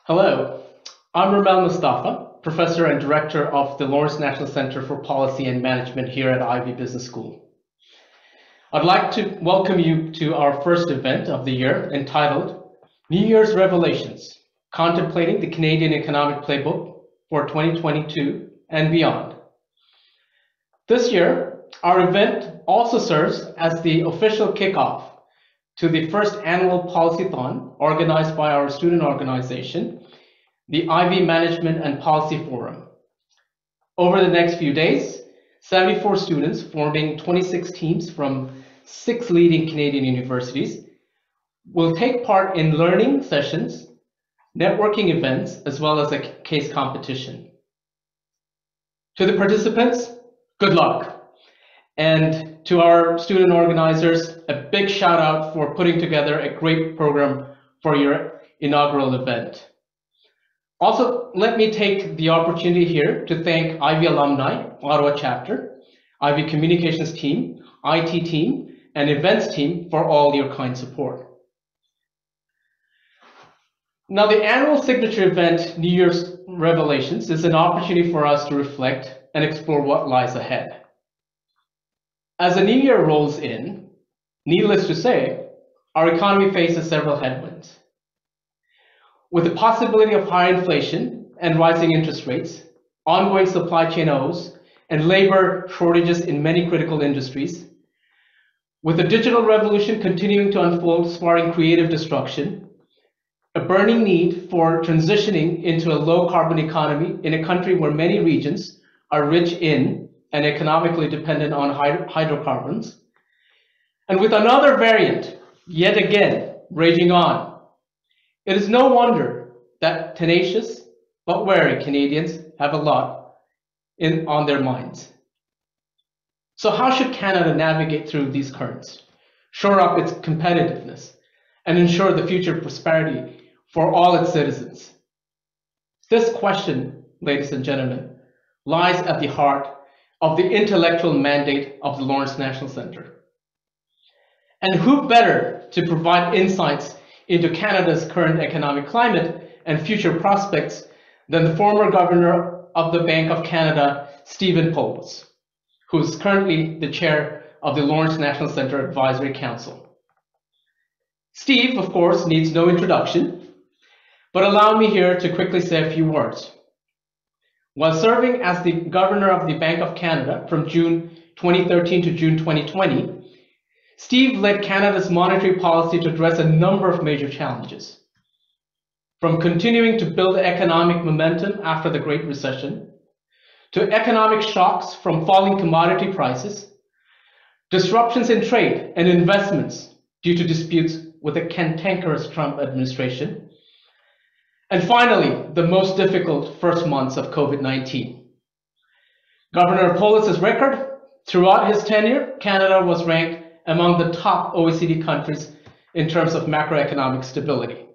Hello, I'm Ramel Mustafa, Professor and Director of the Lawrence National Center for Policy and Management here at Ivey Business School. I'd like to welcome you to our first event of the year entitled New Year's Revelations, Contemplating the Canadian Economic Playbook for 2022 and beyond. This year, our event also serves as the official kickoff to the first annual Policython organized by our student organization, the Ivey Management and Policy Forum. Over the next few days, 74 students forming 26 teams from 6 leading Canadian universities will take part in learning sessions, networking events, as well as a case competition. To the participants, good luck. And to our student organizers, a big shout out for putting together a great program for your inaugural event. Also, let me take the opportunity here to thank Ivey Alumni, Ottawa chapter, Ivey Communications team, IT team, and events team for all your kind support. Now, the annual signature event, New Year's Revelations, is an opportunity for us to reflect and explore what lies ahead. As the new year rolls in, needless to say, our economy faces several headwinds. With the possibility of higher inflation and rising interest rates, ongoing supply chain woes, and labor shortages in many critical industries, with the digital revolution continuing to unfold, sparking creative destruction, a burning need for transitioning into a low-carbon economy in a country where many regions are rich in and economically dependent on hydrocarbons, and with another variant, yet again, raging on, it is no wonder that tenacious but wary Canadians have a lot on their minds. So how should Canada navigate through these currents, shore up its competitiveness, and ensure the future prosperity for all its citizens? This question, ladies and gentlemen, lies at the heart of the intellectual mandate of the Lawrence National Center. And who better to provide insights into Canada's current economic climate and future prospects than the former Governor of the Bank of Canada, Stephen Poloz, who is currently the chair of the Lawrence National Center Advisory Council. Steve, of course, needs no introduction, but allow me here to quickly say a few words. While serving as the Governor of the Bank of Canada from June 2013 to June 2020, Steve led Canada's monetary policy to address a number of major challenges. From continuing to build economic momentum after the Great Recession, to economic shocks from falling commodity prices, disruptions in trade and investments due to disputes with the cantankerous Trump administration, and finally, the most difficult first months of COVID-19. Governor Poloz's record, throughout his tenure, Canada was ranked among the top OECD countries in terms of macroeconomic stability.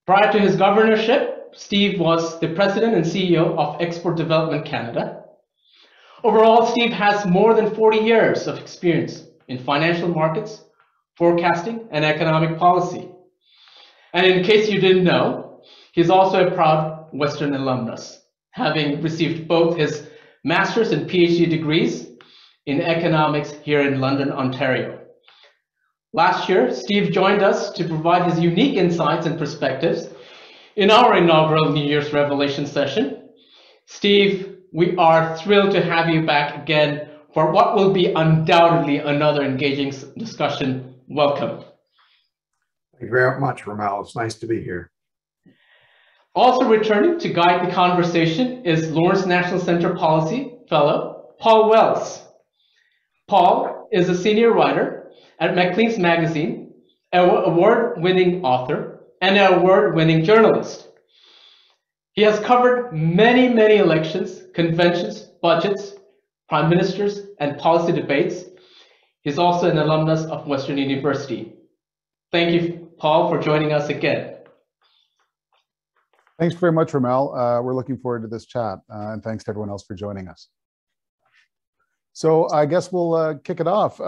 Prior to his governorship, Steve was the president and CEO of Export Development Canada. Overall, Steve has more than 40 years of experience in financial markets, forecasting, and economic policy. And in case you didn't know, he's also a proud Western alumnus, having received both his master's and PhD degrees in economics here in London, Ontario. Last year, Steve joined us to provide his unique insights and perspectives in our inaugural New Year's Revelation session. Steve, we are thrilled to have you back again for what will be undoubtedly another engaging discussion. Welcome. Thank you very much, Ramel. It's nice to be here. Also returning to guide the conversation is Lawrence National Center Policy Fellow, Paul Wells. Paul is a senior writer at Maclean's magazine, an award-winning author, and an award-winning journalist. He has covered many elections, conventions, budgets, prime ministers, and policy debates. He's also an alumnus of Western University. Thank you, Paul, for joining us again. Thanks very much, Ramel. We're looking forward to this chat, and thanks to everyone else for joining us. So I guess we'll kick it off.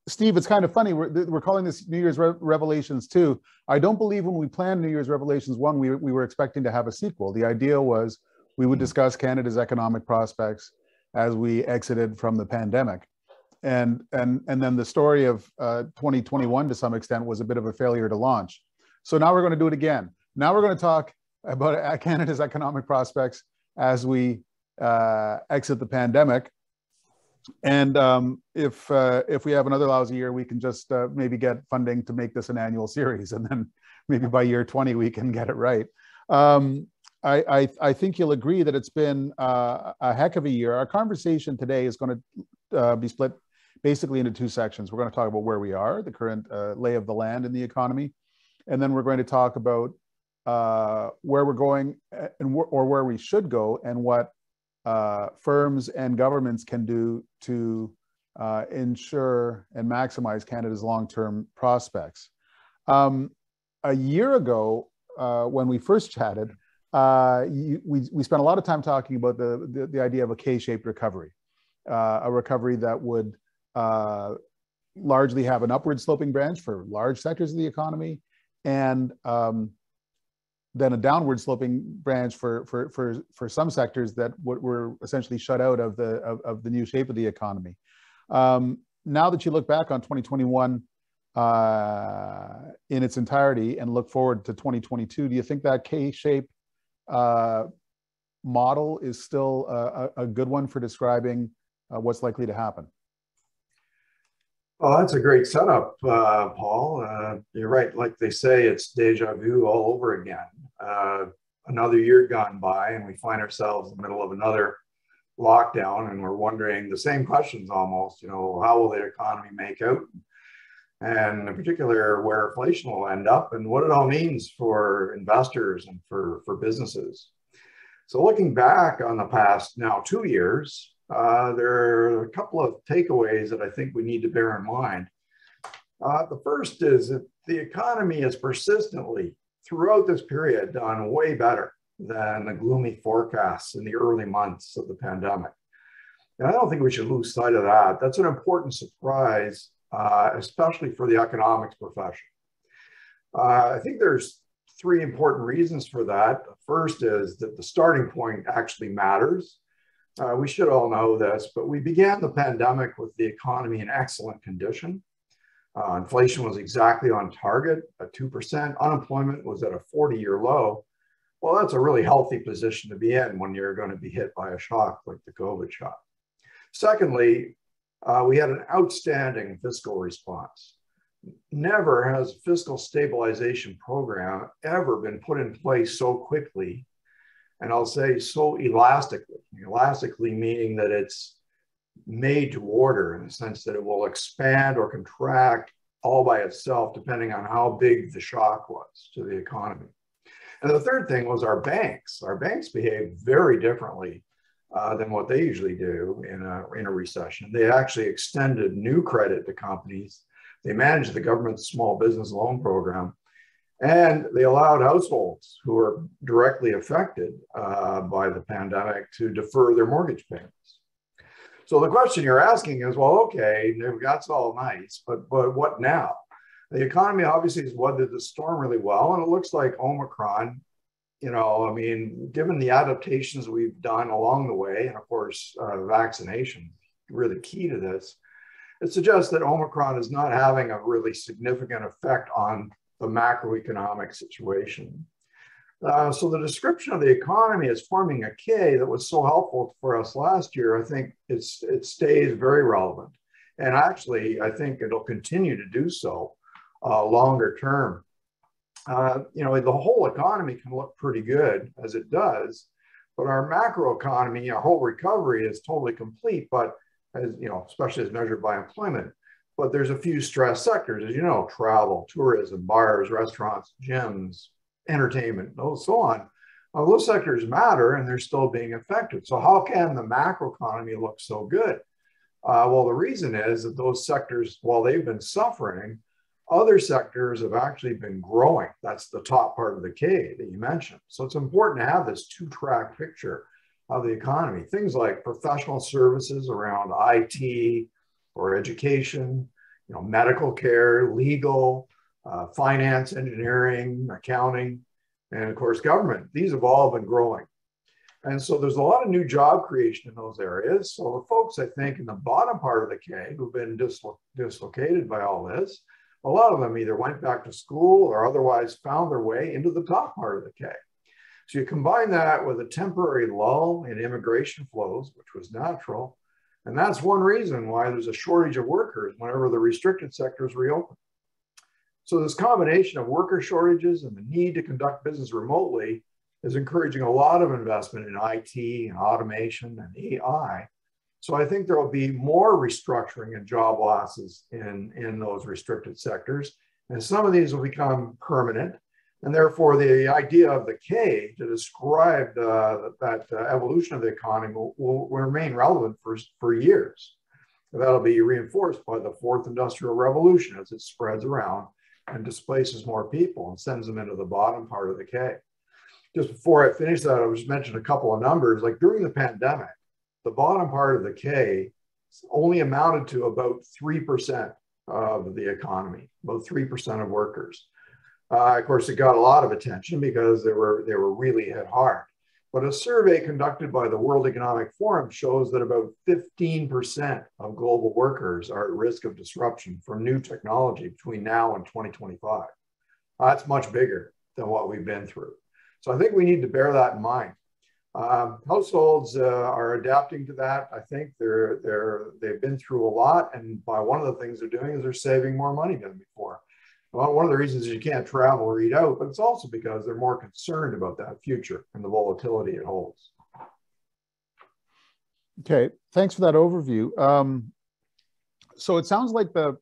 Steve, it's kind of funny. We're calling this New Year's Revelations 2. I don't believe when we planned New Year's Revelations 1, we were expecting to have a sequel. The idea was we would discuss Canada's economic prospects as we exited from the pandemic. And then the story of 2021 to some extent was a bit of a failure to launch. So now we're going to do it again. Now we're going to talk about Canada's economic prospects as we exit the pandemic. And if we have another lousy year, we can just maybe get funding to make this an annual series, and then maybe by year 20 we can get it right. I think you'll agree that it's been a heck of a year. Our conversation today is going to be split basically into two sections. We're going to talk about where we are, the current lay of the land in the economy, and then we're going to talk about where we're going or where we should go, and what firms and governments can do to ensure and maximize Canada's long-term prospects. A year ago, when we first chatted, we spent a lot of time talking about the idea of a K-shaped recovery, a recovery that would largely have an upward sloping branch for large sectors of the economy, and then a downward sloping branch for some sectors that were essentially shut out of the new shape of the economy. Now that you look back on 2021 in its entirety and look forward to 2022, do you think that K-shape model is still a good one for describing what's likely to happen? Well, that's a great setup, Paul. You're right. Like they say, it's deja vu all over again. Another year gone by, and we find ourselves in the middle of another lockdown, and we're wondering the same questions almost. You know, how will the economy make out? And in particular, where inflation will end up, and what it all means for investors and for businesses. So looking back on the past now 2 years, there are a couple of takeaways that I think we need to bear in mind. The first is that the economy has persistently, throughout this period, done way better than the gloomy forecasts in the early months of the pandemic. And I don't think we should lose sight of that. That's an important surprise, especially for the economics profession. I think there's three important reasons for that. The first is that the starting point actually matters. We should all know this, but we began the pandemic with the economy in excellent condition. Inflation was exactly on target at 2%. Unemployment was at a 40-year low. Well, that's a really healthy position to be in when you're going to be hit by a shock like the COVID shock. Secondly, we had an outstanding fiscal response. Never has a fiscal stabilization program ever been put in place so quickly, and I'll say so elastically. Elastically meaning that it's made to order in the sense that it will expand or contract all by itself depending on how big the shock was to the economy. And the third thing was our banks. Our banks behave very differently than what they usually do in a recession. They actually extended new credit to companies. They managed the government's small business loan program, and they allowed households who were directly affected by the pandemic to defer their mortgage payments. So the question you're asking is, well, okay, that's all nice, but what now? The economy obviously has weathered the storm really well, and it looks like Omicron, you know, I mean, given the adaptations we've done along the way, and of course, vaccination, really key to this, it suggests that Omicron is not having a really significant effect on the macroeconomic situation. So the description of the economy as forming a K that was so helpful for us last year, I think it stays very relevant. And actually, I think it'll continue to do so longer term. You know, the whole economy can look pretty good as it does, but our macro economy, our whole recovery is totally complete, but as you know, especially as measured by employment. But there's a few stress sectors, as you know, travel, tourism, bars, restaurants, gyms, entertainment, so on. Those sectors matter and they're still being affected. So how can the macroeconomy look so good? Well, the reason is that those sectors, while they've been suffering, other sectors have actually been growing. That's the top part of the K that you mentioned. So it's important to have this two-track picture of the economy. Things like professional services around IT or education, medical care, legal, finance, engineering, accounting, and of course, government. These have all been growing. And so there's a lot of new job creation in those areas. So the folks, I think, in the bottom part of the K who've been dislocated by all this, a lot of them either went back to school or otherwise found their way into the top part of the K. So you combine that with a temporary lull in immigration flows, which was natural. And that's one reason why there's a shortage of workers whenever the restricted sectors reopen. So this combination of worker shortages and the need to conduct business remotely is encouraging a lot of investment in IT and automation and AI. So I think there will be more restructuring and job losses in those restricted sectors. And some of these will become permanent. And therefore, the idea of the K to describe that evolution of the economy will remain relevant for years. That'll be reinforced by the fourth industrial revolution as it spreads around and displaces more people and sends them into the bottom part of the K. Just before I finish that, I'll just mention a couple of numbers. Like during the pandemic, the bottom part of the K only amounted to about 3% of the economy, about 3% of workers. Of course, it got a lot of attention because they were really hit hard. But a survey conducted by the World Economic Forum shows that about 15% of global workers are at risk of disruption from new technology between now and 2025. That's much bigger than what we've been through. So I think we need to bear that in mind. Households are adapting to that. I think they've been through a lot, and by one of the things they're doing is they're saving more money than before. Well, one of the reasons is you can't travel or eat out, but it's also because they're more concerned about that future and the volatility it holds. Okay, thanks for that overview. So it sounds like the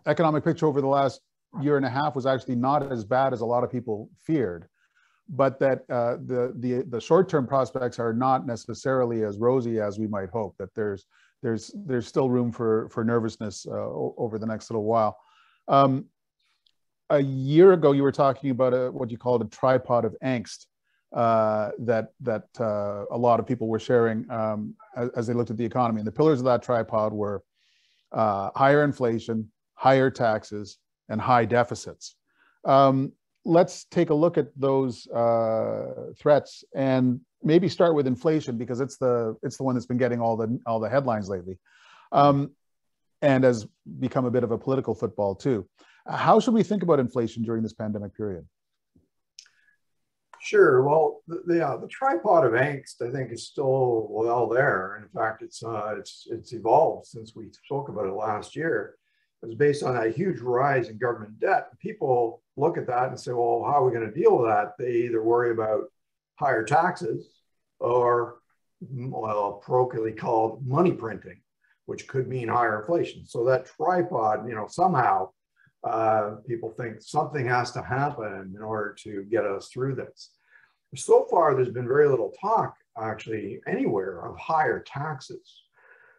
economic picture over the last year and a half was actually not as bad as a lot of people feared, but that the short-term prospects are not necessarily as rosy as we might hope, that there's still room for nervousness over the next little while. A year ago, you were talking about what you called a tripod of angst that a lot of people were sharing as they looked at the economy. And the pillars of that tripod were higher inflation, higher taxes, and high deficits. Let's take a look at those threats and maybe start with inflation, because it's the one that's been getting all the headlines lately, and has become a bit of a political football too. How should we think about inflation during this pandemic period? Sure. Well, the tripod of angst, I think, is still well there. In fact, it's evolved since we spoke about it last year. It was based on that huge rise in government debt. People look at that and say, well, how are we going to deal with that? They either worry about higher taxes or, well, parochially called money printing, which could mean higher inflation. So that tripod, somehow people think something has to happen in order to get us through this. So far, there's been very little talk, actually, anywhere of higher taxes.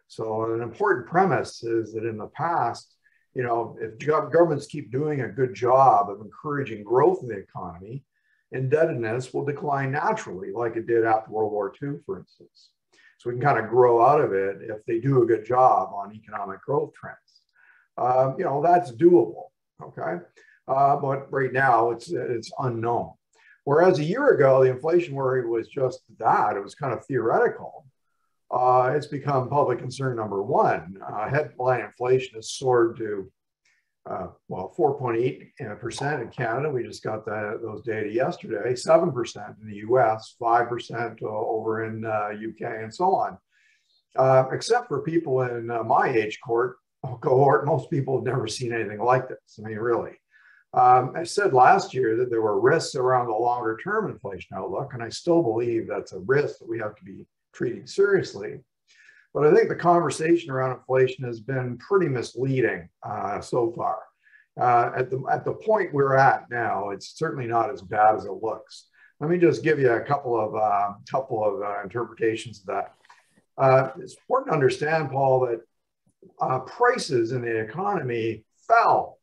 So an important premise is that in the past, if governments keep doing a good job of encouraging growth in the economy, indebtedness will decline naturally, like it did after World War II, for instance. So we can kind of grow out of it if they do a good job on economic growth trends. That's doable, okay? But right now it's unknown. Whereas a year ago, the inflation worry was just that. It was kind of theoretical. It's become public concern number one. Headline inflation has soared to 4.8% in Canada. We just got those data yesterday. 7% in the US, 5% over in UK, and so on. Except for people in my age cohort, most people have never seen anything like this. I mean, really. I said last year that there were risks around the longer term inflation outlook, and I still believe that's a risk that we have to be treating seriously. But I think the conversation around inflation has been pretty misleading so far. At the point we're at now, it's certainly not as bad as it looks. Let me just give you a couple of interpretations of that. It's important to understand, Paul, that prices in the economy fell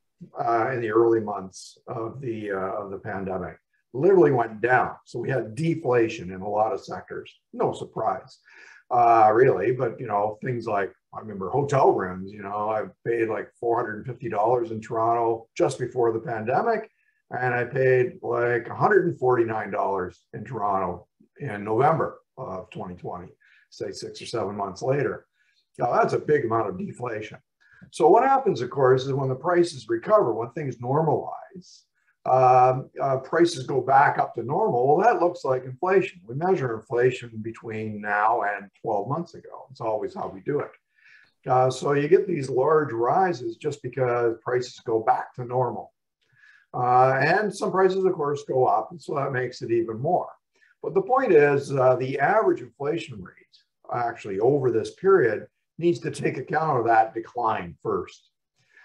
in the early months of the pandemic. Literally went down. So we had deflation in a lot of sectors. No surprise, really. But things like I remember hotel rooms, you know, I paid like $450 in Toronto just before the pandemic. And I paid like $149 in Toronto in November of 2020, say 6 or 7 months later. Now that's a big amount of deflation. So what happens, of course, is when the prices recover, when things normalize, prices go back up to normal. Well, that looks like inflation. We measure inflation between now and 12 months ago. It's always how we do it. So you get these large rises just because prices go back to normal. And some prices, of course, go up, and so that makes it even more. But the point is, the average inflation rate, actually over this period, needs to take account of that decline first.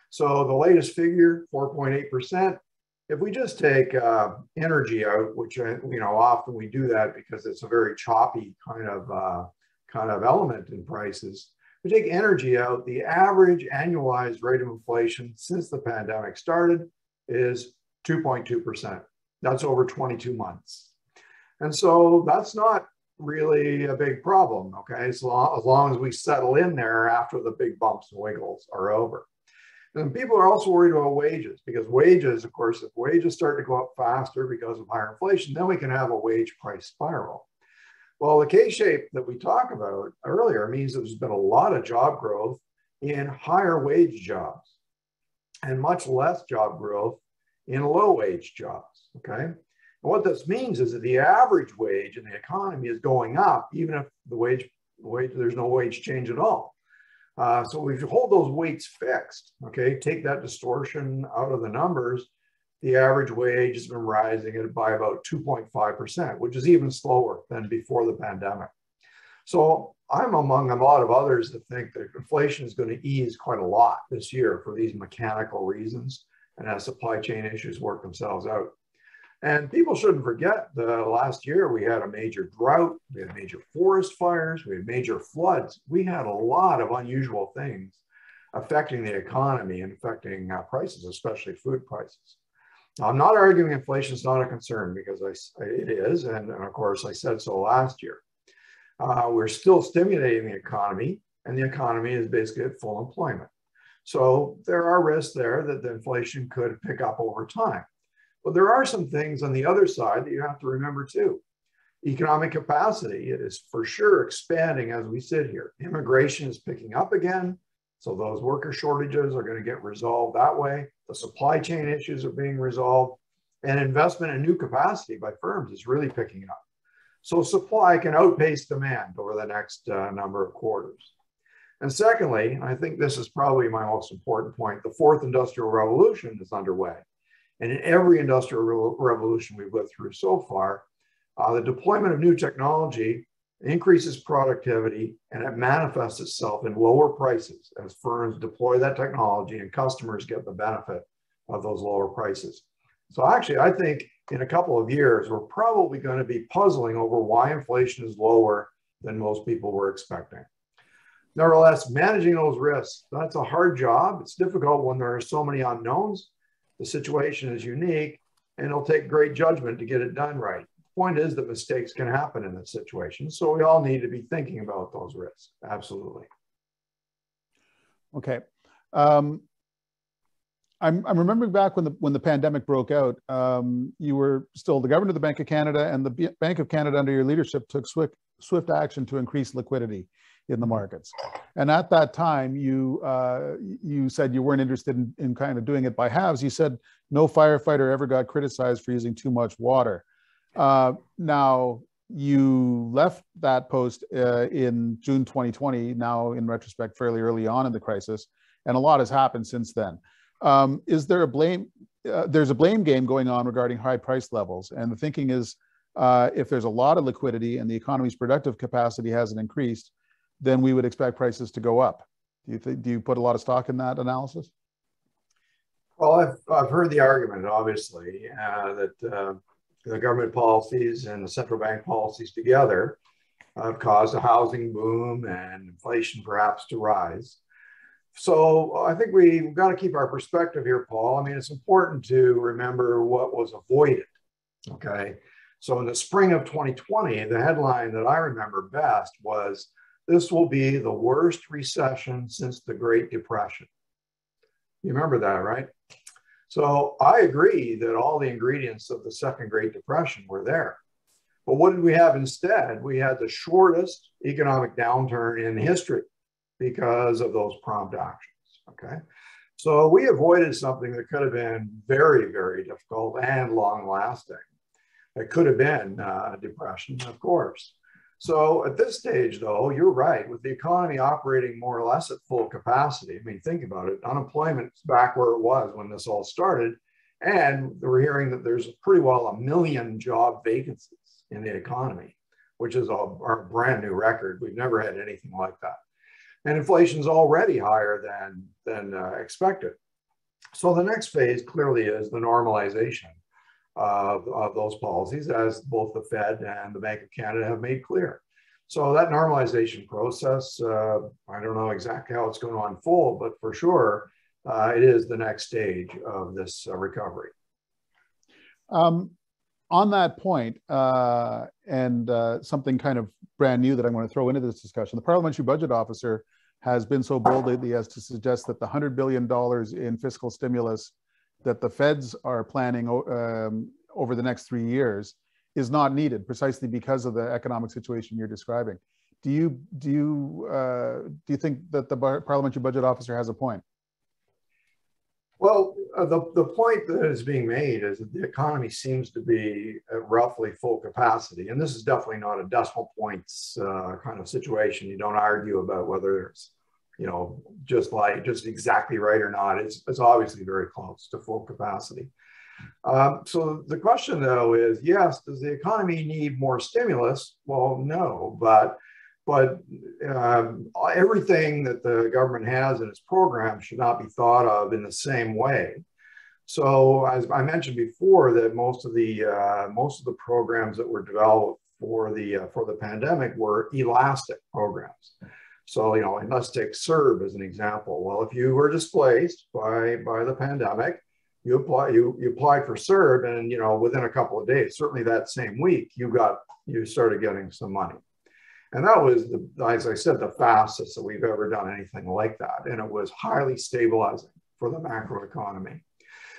So the latest figure, 4.8%. If we just take energy out, which often we do that because it's a very choppy kind of element in prices. We take energy out, the average annualized rate of inflation since the pandemic started is 2.2%. That's over 22 months. And so that's not really a big problem, okay? So as long as we settle in there after the big bumps and wiggles are over. And people are also worried about wages, because wages, of course, if wages start to go up faster because of higher inflation, then we can have a wage price spiral. Well, the K-shape that we talked about earlier means that there's been a lot of job growth in higher wage jobs and much less job growth in low wage jobs, okay? And what this means is that the average wage in the economy is going up, even if there's no wage change at all. So if you hold those weights fixed, okay, take that distortion out of the numbers, the average wage has been rising by about 2.5%, which is even slower than before the pandemic. So I'm among a lot of others that think that inflation is going to ease quite a lot this year for these mechanical reasons and as supply chain issues work themselves out. And people shouldn't forget the last year we had a major drought, we had major forest fires, we had major floods. We had a lot of unusual things affecting the economy and affecting prices, especially food prices. Now, I'm not arguing inflation is not a concern, because it is, and of course I said so last year. We're still stimulating the economy, and the economy is basically at full employment. So there are risks there that the inflation could pick up over time. But there are some things on the other side that you have to remember too. Economic capacity is for sure expanding as we sit here. Immigration is picking up again. So those worker shortages are going to get resolved that way. The supply chain issues are being resolved, and investment in new capacity by firms is really picking up. So supply can outpace demand over the next number of quarters. And secondly, I think this is probably my most important point, the fourth industrial revolution is underway. And in every industrial revolution we've lived through so far, the deployment of new technology increases productivity, and it manifests itself in lower prices as firms deploy that technology and customers get the benefit of those lower prices. So actually, I think in a couple of years, we're probably going to be puzzling over why inflation is lower than most people were expecting. Nevertheless, managing those risks, that's a hard job. It's difficult when there are so many unknowns. The situation is unique, and it'll take great judgment to get it done right. The point is that mistakes can happen in this situation, so we all need to be thinking about those risks. Absolutely. Okay. I'm remembering back when the pandemic broke out, you were still the governor of the Bank of Canada, and the Bank of Canada under your leadership took swift action to increase liquidity in the markets. And at that time, you said you weren't interested in kind of doing it by halves. You said no firefighter ever got criticized for using too much water. Now, you left that post in June 2020, now in retrospect, fairly early on in the crisis, and a lot has happened since then. Is there a blame? There's a blame game going on regarding high price levels. And the thinking is, if there's a lot of liquidity and the economy's productive capacity hasn't increased, then we would expect prices to go up. Do you put a lot of stock in that analysis? Well, I've heard the argument, obviously, that the government policies and the central bank policies together have caused a housing boom and inflation perhaps to rise. So I think we've got to keep our perspective here, Paul. I mean, it's important to remember what was avoided, okay? So in the spring of 2020, the headline that I remember best was this will be the worst recession since the Great Depression. You remember that, right? So I agree that all the ingredients of the second Great Depression were there. But what did we have instead? We had the shortest economic downturn in history because of those prompt actions, okay? So we avoided something that could have been very, very difficult and long lasting. It could have been depression, of course. So at this stage, though, you're right, with the economy operating more or less at full capacity. I mean, think about it. Unemployment's back where it was when this all started. And we're hearing that there's pretty well 1 million job vacancies in the economy, which is our brand new record. We've never had anything like that. And inflation's already higher than expected. So the next phase clearly is the normalization of those policies, as both the Fed and the Bank of Canada have made clear. So that normalization process, I don't know exactly how it's going to unfold, but for sure, it is the next stage of this recovery. On that point, and something kind of brand new that I'm going to throw into this discussion, the Parliamentary Budget Officer has been so bold lately as to suggest that the $100 billion in fiscal stimulus that the feds are planning over the next 3 years is not needed, precisely because of the economic situation you're describing. Do you think that the Parliamentary Budget Officer has a point? Well, the point that is being made is that the economy seems to be at roughly full capacity. And this is definitely not a decimal points kind of situation. You don't argue about whether it's, you know, just exactly right or not. It's obviously very close to full capacity. So the question, though, is, yes, does the economy need more stimulus? Well, no, but everything that the government has in its program should not be thought of in the same way. So, as I mentioned before, that most of the programs that were developed for the pandemic were elastic programs. So, you know, and let's take CERB as an example. Well, if you were displaced by the pandemic, you applied for CERB, and, you know, within a couple of days, certainly that same week, you started getting some money. And that was, as I said, the fastest that we've ever done anything like that. And it was highly stabilizing for the macroeconomy.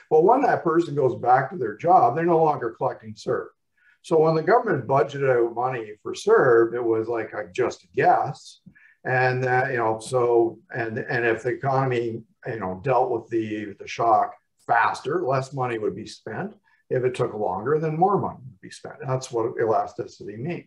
Well, when that person goes back to their job, they're no longer collecting CERB. So when the government budgeted out money for CERB, it was like just a guess. And you know, so and if the economy, you know, dealt with the shock faster, less money would be spent. If it took longer, then more money would be spent. That's what elasticity means.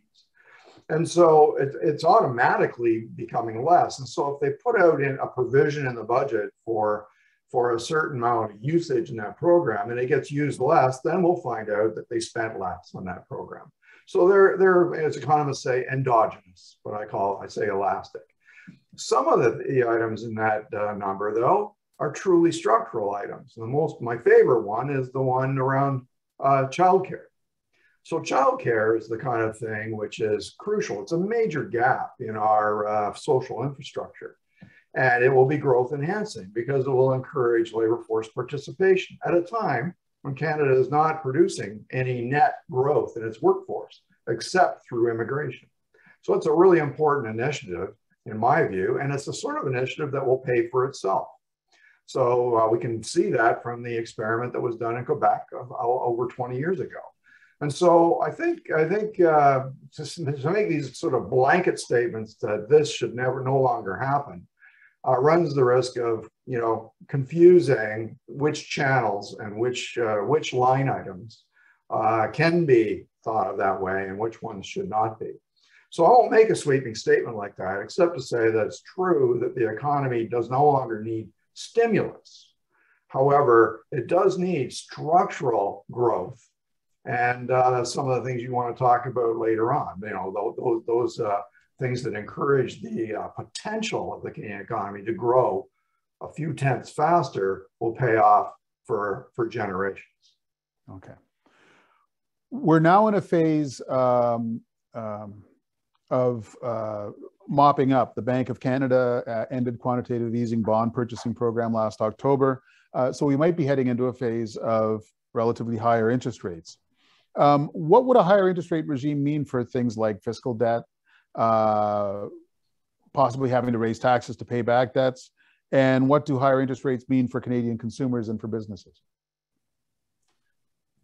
And so it's automatically becoming less. And so if they put out in a provision in the budget for a certain amount of usage in that program and it gets used less, then we'll find out that they spent less on that program. So they're, as economists say, endogenous, but I say elastic. Some of the items in that number, though, are truly structural items. My favorite one is the one around childcare. So childcare is the kind of thing which is crucial. It's a major gap in our social infrastructure, and it will be growth enhancing because it will encourage labor force participation at a time when Canada is not producing any net growth in its workforce, except through immigration. So it's a really important initiative, in my view, and it's the sort of initiative that will pay for itself. So we can see that from the experiment that was done in Quebec over 20 years ago. And so I think to make these sort of blanket statements that this should no longer happen runs the risk of, you know, confusing which channels and which line items can be thought of that way and which ones should not be. So I won't make a sweeping statement like that, except to say that it's true that the economy does no longer need stimulus. However, it does need structural growth. And that's some of the things you want to talk about later on. You know, those things that encourage the potential of the Canadian economy to grow a few tenths faster will pay off for generations. Okay. We're now in a phase of mopping up. The Bank of Canada ended quantitative easing bond purchasing program last October. So we might be heading into a phase of relatively higher interest rates. What would a higher interest rate regime mean for things like fiscal debt, possibly having to raise taxes to pay back debts? And what do higher interest rates mean for Canadian consumers and for businesses?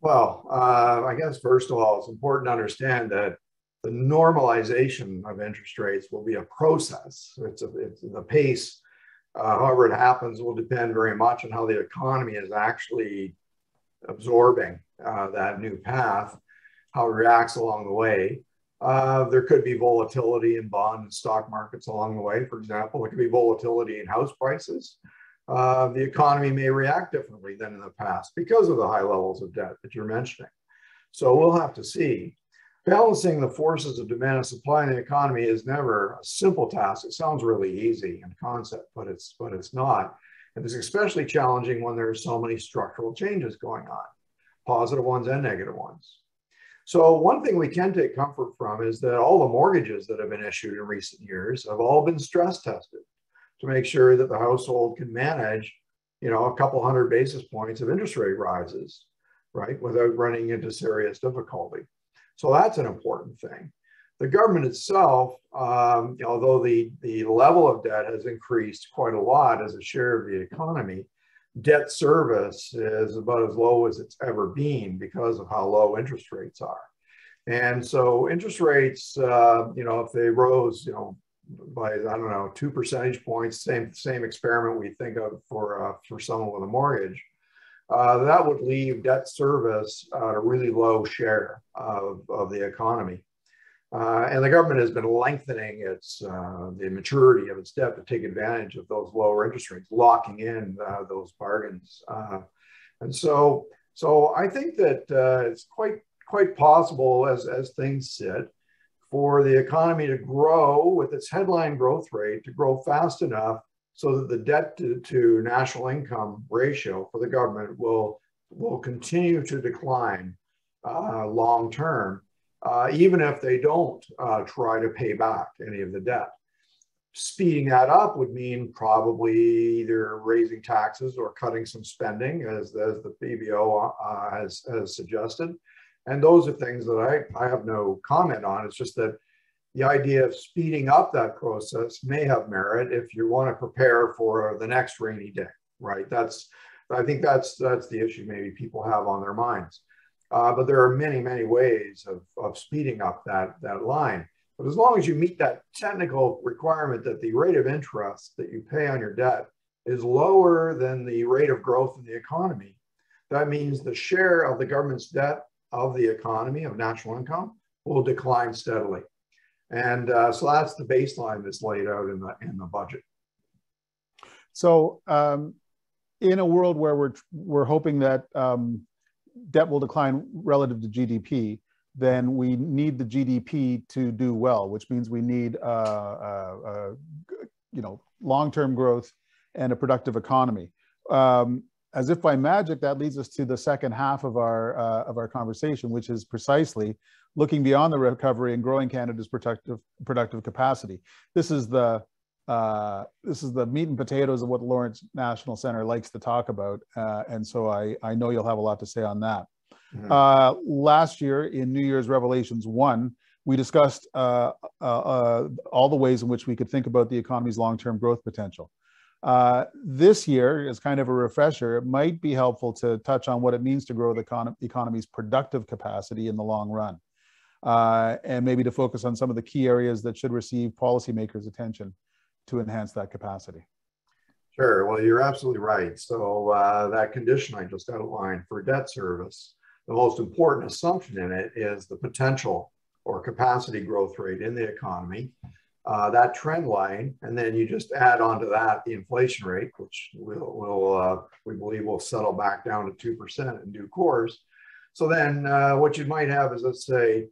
Well, I guess first of all, it's important to understand that the normalization of interest rates will be a process. It's the pace, however it happens, will depend very much on how the economy is actually absorbing that new path, how it reacts along the way. There could be volatility in bond and stock markets along the way, for example. There could be volatility in house prices. The economy may react differently than in the past because of the high levels of debt that you're mentioning. So we'll have to see. Balancing the forces of demand and supply in the economy is never a simple task. It sounds really easy in concept, but it's not. And it's especially challenging when there are so many structural changes going on, positive ones and negative ones. So one thing we can take comfort from is that all the mortgages that have been issued in recent years have all been stress tested to make sure that the household can manage, a couple hundred basis points of interest rate rises, right, without running into serious difficulty. So that's an important thing. The government itself, although the level of debt has increased quite a lot as a share of the economy, debt service is about as low as it's ever been because of how low interest rates are. And so interest rates, if they rose, by, I don't know, 2 percentage points, same experiment we think of for someone with a mortgage, that would leave debt service at a really low share of the economy. And the government has been lengthening the maturity of its debt to take advantage of those lower interest rates, locking in those bargains. And so I think that it's quite possible as things sit for the economy to grow with its headline growth rate to grow fast enough so that the debt to national income ratio for the government will continue to decline long term, even if they don't try to pay back any of the debt. Speeding that up would mean probably either raising taxes or cutting some spending, as the PBO has suggested. And those are things that I have no comment on. It's just that the idea of speeding up that process may have merit if you want to prepare for the next rainy day, right? I think that's the issue maybe people have on their minds. But there are many, many ways of speeding up that line. But as long as you meet that technical requirement that the rate of interest that you pay on your debt is lower than the rate of growth in the economy, that means the share of the government's debt of the economy, of national income, will decline steadily. And so that's the baseline that's laid out in the budget. So in a world where we're hoping that debt will decline relative to GDP, then we need the GDP to do well, which means we need long-term growth and a productive economy. As if by magic, that leads us to the second half of our conversation, which is precisely looking beyond the recovery and growing Canada's productive capacity. This is the meat and potatoes of what Lawrence National Centre likes to talk about, and so I know you'll have a lot to say on that. Mm-hmm. Last year in New Year's Revelations 1, we discussed all the ways in which we could think about the economy's long-term growth potential. This year, as kind of a refresher, it might be helpful to touch on what it means to grow the economy's productive capacity in the long run, and maybe to focus on some of the key areas that should receive policymakers' attention to enhance that capacity. Sure. Well, you're absolutely right. So that condition I just outlined for debt service, the most important assumption in it is the potential or capacity growth rate in the economy. That trend line, and then you just add on to that the inflation rate, which we believe will settle back down to 2% in due course. So then what you might have is, let's say,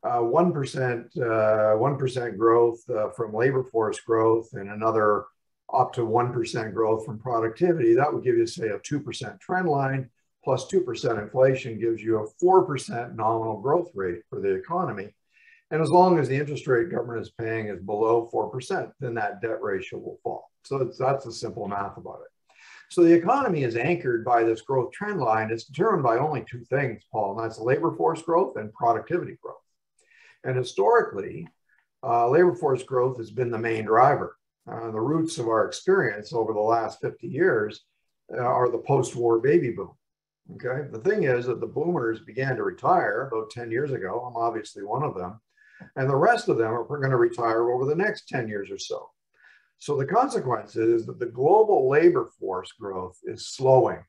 1% growth from labor force growth and another up to 1% growth from productivity. That would give you, say, a 2% trend line plus 2% inflation gives you a 4% nominal growth rate for the economy. And as long as the interest rate government is paying is below 4%, then that debt ratio will fall. So that's the simple math about it. So the economy is anchored by this growth trend line. It's determined by only two things, Paul, and that's labor force growth and productivity growth. And historically, labor force growth has been the main driver. The roots of our experience over the last 50 years are the post-war baby boom. Okay, the thing is that the boomers began to retire about 10 years ago. I'm obviously one of them. And the rest of them are going to retire over the next 10 years or so. So the consequence is that the global labor force growth is slowing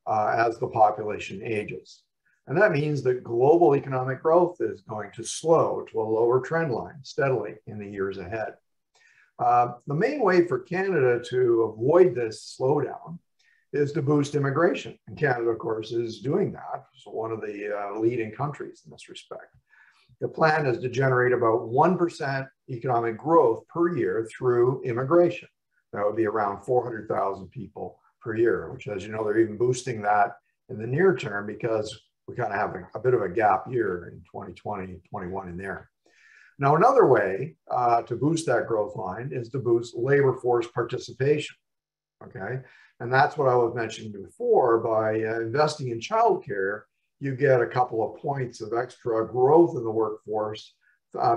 as the population ages. And that means that global economic growth is going to slow to a lower trend line steadily in the years ahead. The main way for Canada to avoid this slowdown is to boost immigration. And Canada, of course, is doing that. It's one of the leading countries in this respect. The plan is to generate about 1% economic growth per year through immigration. That would be around 400,000 people per year, which, as you know, they're even boosting that in the near term because we kind of have a bit of a gap year in 2020, 21 in there. Now, another way to boost that growth line is to boost labor force participation, okay? And that's what I was mentioning before. By investing in childcare, you get a couple of points of extra growth in the workforce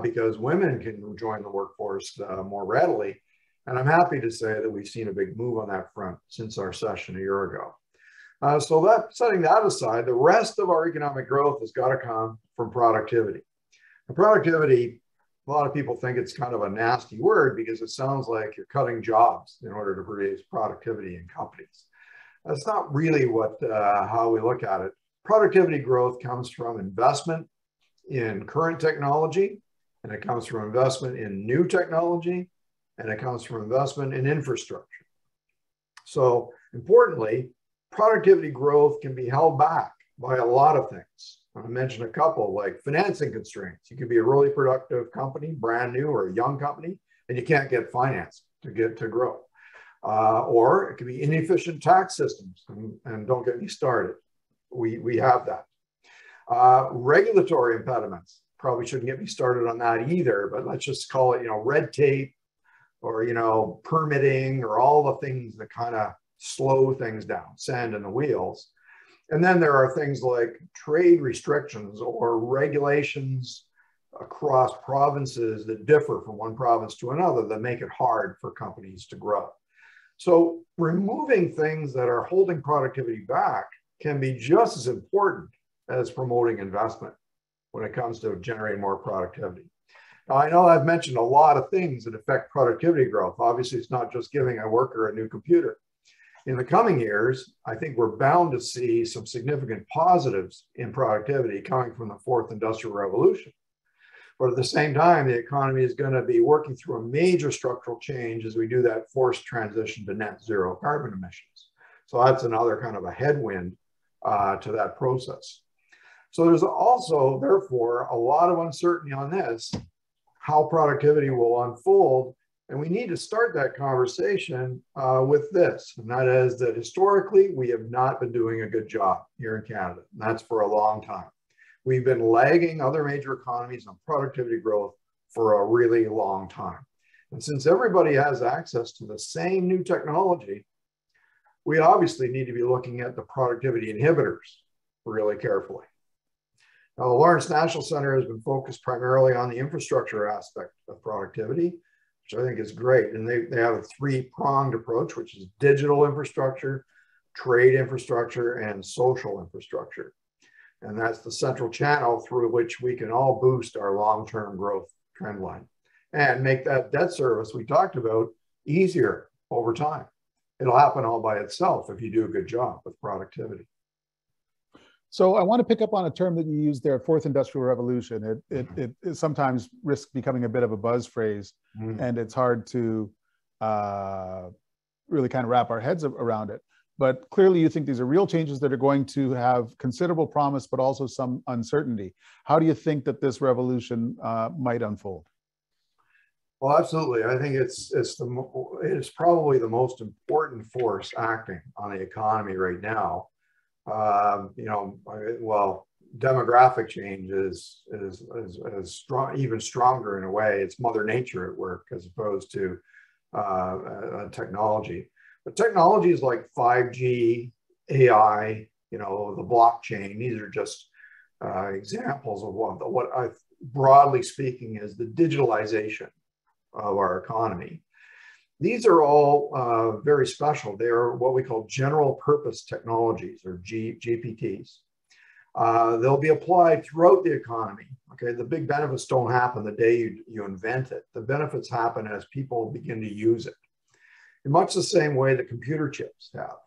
because women can join the workforce more readily. And I'm happy to say that we've seen a big move on that front since our session a year ago. So that, setting that aside, the rest of our economic growth has got to come from productivity. And productivity, a lot of people think it's kind of a nasty word because it sounds like you're cutting jobs in order to produce productivity in companies. That's not really how we look at it. Productivity growth comes from investment in current technology, and it comes from investment in new technology, and it comes from investment in infrastructure. So importantly, productivity growth can be held back by a lot of things. I mentioned a couple, like financing constraints. You could be a really productive company, brand new or a young company, and you can't get finance to grow. Or it could be inefficient tax systems, and don't get me started. We have that. Regulatory impediments, probably shouldn't get me started on that either, but let's just call it, red tape or, permitting or all the things that kind of slow things down, sand in the wheels. And then there are things like trade restrictions or regulations across provinces that differ from one province to another that make it hard for companies to grow. So removing things that are holding productivity back can be just as important as promoting investment when it comes to generating more productivity. Now, I know I've mentioned a lot of things that affect productivity growth. Obviously, it's not just giving a worker a new computer. In the coming years, I think we're bound to see some significant positives in productivity coming from the fourth industrial revolution. But at the same time, the economy is going to be working through a major structural change as we do that forced transition to net zero carbon emissions. So that's another kind of a headwind to that process. So there's also, therefore, a lot of uncertainty on this, how productivity will unfold. And we need to start that conversation with this, and that is that historically, we have not been doing a good job here in Canada. And that's for a long time. We've been lagging other major economies on productivity growth for a really long time. And since everybody has access to the same new technology, we obviously need to be looking at the productivity inhibitors really carefully. Now, the Lawrence National Center has been focused primarily on the infrastructure aspect of productivity, which I think is great. And they have a three-pronged approach, which is digital infrastructure, trade infrastructure, and social infrastructure. And that's the central channel through which we can all boost our long-term growth trend line and make that debt service we talked about easier over time. It'll happen all by itself if you do a good job with productivity. So I want to pick up on a term that you used there, fourth industrial revolution. It sometimes risks becoming a bit of a buzz phrase, and it's hard to really kind of wrap our heads around it. But clearly you think these are real changes that are going to have considerable promise, but also some uncertainty. How do you think that this revolution might unfold? Well, absolutely. I think it's probably the most important force acting on the economy right now. Well, demographic change is strong, even stronger in a way. It's Mother Nature at work as opposed to technology. But technologies like 5G, AI, the blockchain, these are just examples of what broadly speaking, is the digitalization of our economy. These are all very special. They are what we call general purpose technologies, or GPTs. They'll be applied throughout the economy. Okay, the big benefits don't happen the day you invent it. The benefits happen as people begin to use it, in much the same way that computer chips have.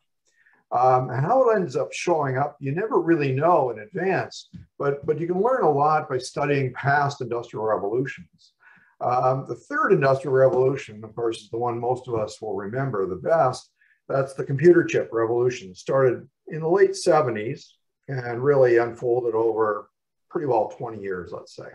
And how it ends up showing up, you never really know in advance, but you can learn a lot by studying past industrial revolutions. The third industrial revolution, of course, is the one most of us will remember the best. That's the computer chip revolution. It started in the late 70s and really unfolded over pretty well 20 years, let's say.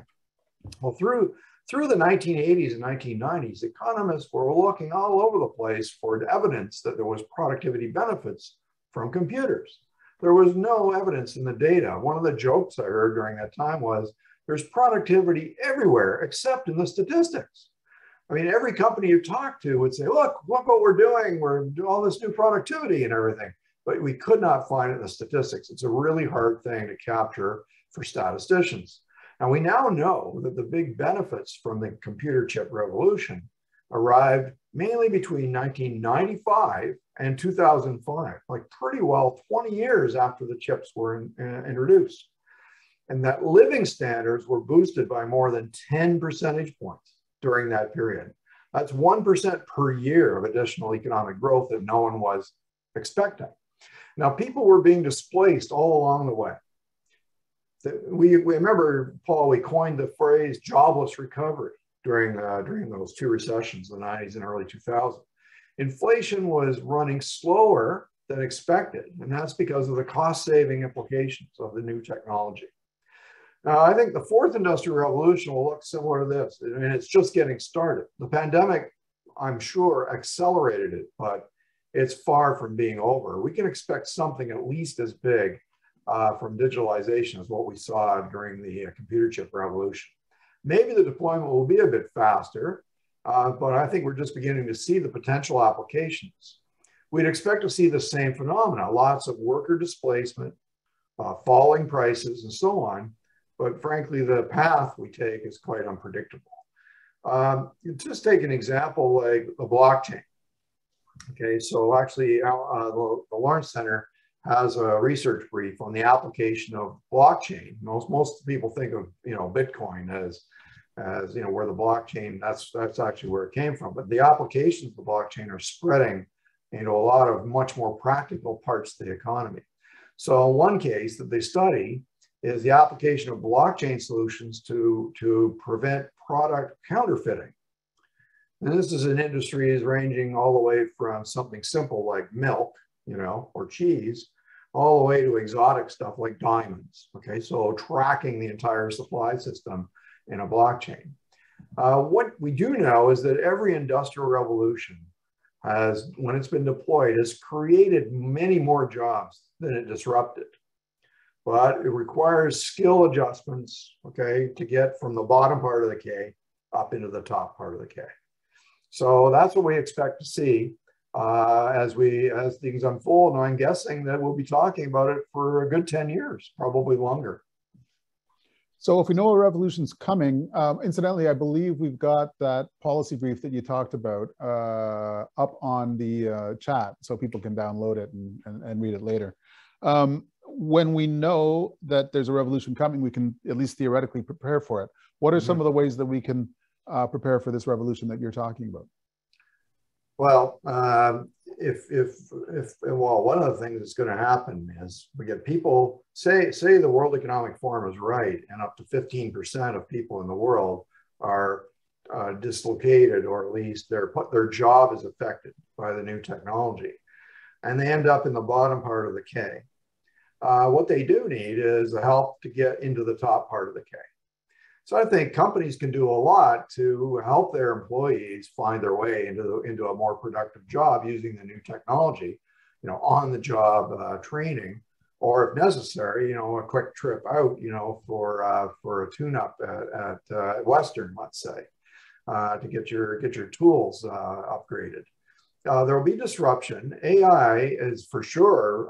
Well, through the 1980s and 1990s, economists were looking all over the place for evidence that there was productivity benefits from computers. There was no evidence in the data. One of the jokes I heard during that time was, there's productivity everywhere except in the statistics. I mean, every company you talk to would say, look what we're doing. We're doing all this new productivity and everything. But we could not find it in the statistics. It's a really hard thing to capture for statisticians. And we now know that the big benefits from the computer chip revolution arrived mainly between 1995 and 2005, like pretty well 20 years after the chips were introduced. And that living standards were boosted by more than 10 percentage points during that period. That's 1% per year of additional economic growth that no one was expecting. Now, people were being displaced all along the way. We remember, Paul, we coined the phrase jobless recovery during those two recessions, the 90s and early 2000s. Inflation was running slower than expected, and that's because of the cost-saving implications of the new technology. Now, I think the fourth industrial revolution will look similar to this. I mean, it's just getting started. The pandemic, I'm sure, accelerated it, but it's far from being over. We can expect something at least as big from digitalization as what we saw during the computer chip revolution. Maybe the deployment will be a bit faster, but I think we're just beginning to see the potential applications. We'd expect to see the same phenomena, lots of worker displacement, falling prices, and so on. But frankly, the path we take is quite unpredictable. Just take an example like the blockchain. Okay, so actually the Lawrence Center has a research brief on the application of blockchain. Most people think of Bitcoin as where the blockchain, that's actually where it came from. But the applications of the blockchain are spreading into a lot of much more practical parts of the economy. So one case that they study is the application of blockchain solutions to prevent product counterfeiting. And this is in industries ranging all the way from something simple like milk, or cheese, all the way to exotic stuff like diamonds. Okay, so tracking the entire supply system in a blockchain. What we do know is that every industrial revolution has, when it's been deployed, has created many more jobs than it disrupted. But it requires skill adjustments, okay, to get from the bottom part of the K up into the top part of the K. So that's what we expect to see as things unfold. And I'm guessing that we'll be talking about it for a good 10 years, probably longer. So if we know a revolution's coming, incidentally, I believe we've got that policy brief that you talked about up on the chat, so people can download it and read it later. When we know that there's a revolution coming, we can at least theoretically prepare for it. What are some of the ways that we can prepare for this revolution that you're talking about? Well, one of the things that's going to happen is we get people, say the World Economic Forum is right, and up to 15% of people in the world are dislocated, or at least their job is affected by the new technology, and they end up in the bottom part of the K. What they do need is the help to get into the top part of the K. So I think companies can do a lot to help their employees find their way into a more productive job using the new technology, on the job training, or if necessary, a quick trip out, for a tune-up at Western, let's say, to get your tools upgraded. There will be disruption. AI is for sure